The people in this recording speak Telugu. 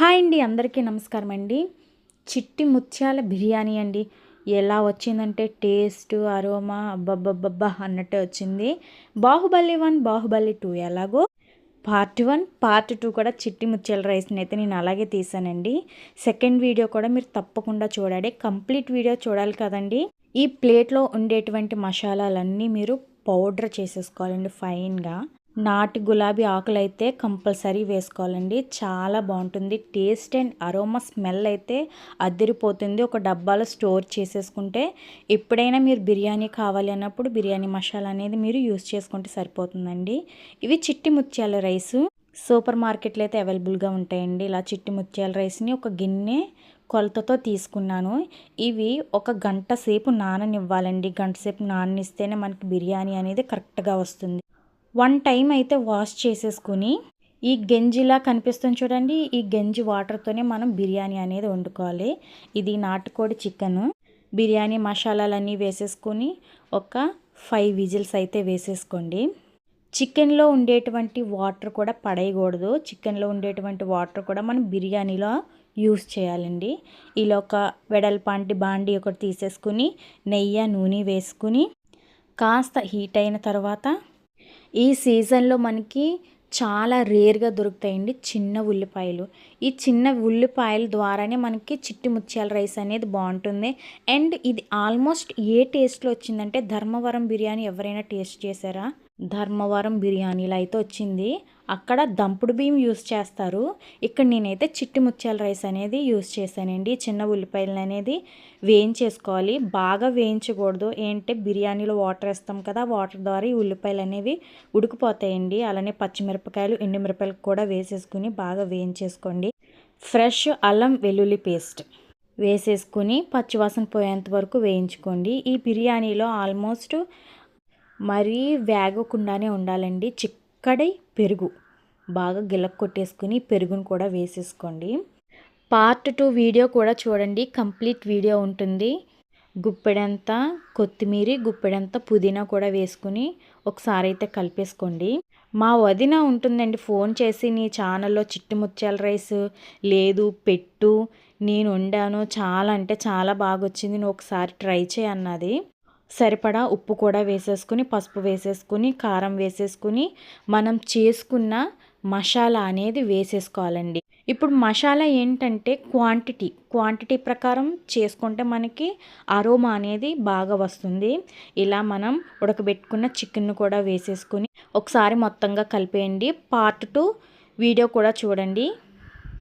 హాయ్ అండి, అందరికీ నమస్కారం అండి. చిట్టి ముత్యాల బిర్యానీ అండి. ఎలా వచ్చిందంటే టేస్ట్, అరోమా అబ్బబ్బబ్బబ్బా అన్నట్టే వచ్చింది. బాహుబలి 1, బాహుబలి 2 ఎలాగో పార్ట్ 1, పార్ట్ 2 కూడా చిట్టి ముత్యాల రైస్ని అయితే నేను అలాగే తీసానండి. సెకండ్ వీడియో కూడా మీరు తప్పకుండా చూడాలి. కంప్లీట్ వీడియో చూడాలి కదండి. ఈ ప్లేట్లో ఉండేటువంటి మసాలాలన్నీ మీరు పౌడర్ చేసేసుకోవాలండి ఫైన్గా. నాటు గులాబీ ఆకులైతే కంపల్సరీ వేసుకోవాలండి. చాలా బాగుంటుంది. టేస్ట్ అండ్ అరోమా స్మెల్ అయితే అదిరిపోతుంది. ఒక డబ్బాలో స్టోర్ చేసేసుకుంటే ఎప్పుడైనా మీరు బిర్యానీ కావాలి అన్నప్పుడు బిర్యానీ మసాలా అనేది మీరు యూస్ చేసుకుంటే సరిపోతుందండి. ఇవి చిట్టి ముత్యాల రైసు సూపర్ మార్కెట్లో అయితే అవైలబుల్గా ఉంటాయండి. ఇలా చిట్టి ముత్యాల రైస్ని ఒక గిన్నె కొలతతో తీసుకున్నాను. ఇవి ఒక గంట సేపు నాననివ్వాలండి. గంట సేపు నాననిస్తేనే మనకి బిర్యానీ అనేది కరెక్ట్గా వస్తుంది. 1 టైం అయితే వాష్ చేసేసుకుని ఈ గంజిలా కనిపిస్తుంది చూడండి. ఈ గంజి వాటర్తోనే మనం బిర్యానీ అనేది వండుకోవాలి. ఇది నాటుకోడి చికెను. బిర్యానీ మసాలాలన్నీ వేసేసుకొని ఒక 5 విజిల్స్ అయితే వేసేసుకోండి. చికెన్లో ఉండేటువంటి వాటర్ కూడా పడేయకూడదు. చికెన్లో ఉండేటువంటి వాటర్ కూడా మనం బిర్యానీలో యూస్ చేయాలండి. ఇలా ఒక వెడల్పాంటి బాండి ఒకటి తీసేసుకుని నెయ్యి నూనె వేసుకుని కాస్త హీట్ అయిన తర్వాత ఈ సీజన్లో మనకి చాలా రేర్గా దొరుకుతాయండి చిన్న ఉల్లిపాయలు. ఈ చిన్న ఉల్లిపాయల ద్వారానే మనకి చిట్టి ముత్యాల రైస్ అనేది బాగుంటుంది. అండ్ ఇది ఆల్మోస్ట్ ఏ టేస్ట్లో వచ్చిందంటే ధర్మవరం బిర్యానీ ఎవరైనా టేస్ట్ చేశారా? ధర్మవరం బిర్యానీలో అయితే వచ్చింది. అక్కడ దంపుడు బియ్యం యూస్ చేస్తారు. ఇక్కడ నేనైతే చిట్టి ముత్యాల రైస్ అనేది యూస్ చేశానండి. చిన్న ఉల్లిపాయలు అనేది వేయించేసుకోవాలి. బాగా వేయించకూడదు. ఏంటంటే బిర్యానీలో వాటర్ వేస్తాం కదా, వాటర్ ద్వారా ఈ ఉల్లిపాయలు అనేవి ఉడికిపోతాయండి. అలానే పచ్చిమిరపకాయలు, ఎండుమిరపకాయలు కూడా వేసేసుకుని బాగా వేయించేసుకోండి. ఫ్రెష్ అల్లం వెల్లుల్లి పేస్ట్ వేసేసుకుని పచ్చివాసన పోయేంత వరకు వేయించుకోండి. ఈ బిర్యానీలో ఆల్మోస్ట్ మరీ వేగకుండానే ఉండాలండి. చిక్కడి పెరుగు బాగా గిలక్ కొట్టేసుకుని పెరుగును కూడా వేసేసుకోండి. పార్ట్ 2 వీడియో కూడా చూడండి. కంప్లీట్ వీడియో ఉంటుంది. గుప్పెడంత కొత్తిమీర, గుప్పెడంత పుదీనా కూడా వేసుకుని ఒకసారి అయితే కలిపేసుకోండి. మా వదిన ఉంటుందండి, ఫోన్ చేసి నీ ఛానల్లో చిట్టి ముత్యాల రైస్ లేదు పెట్టు, నేను వండాను, చాలా అంటే చాలా బాగా వచ్చింది, నువ్వు ఒకసారి ట్రై చేయి అన్నది. సరిపడా ఉప్పు కూడా వేసేసుకుని, పసుపు వేసేసుకుని, కారం వేసేసుకుని మనం చేసుకున్న మసాలా అనేది వేసేసుకోవాలండి. ఇప్పుడు మసాలా ఏంటంటే క్వాంటిటీ ప్రకారం చేసుకుంటే మనకి అరోమా అనేది బాగా వస్తుంది. ఇలా మనం ఉడకబెట్టుకున్న చికెన్ కూడా వేసేసుకుని ఒకసారి మొత్తంగా కలిపేయండి. పార్ట్ 2 వీడియో కూడా చూడండి.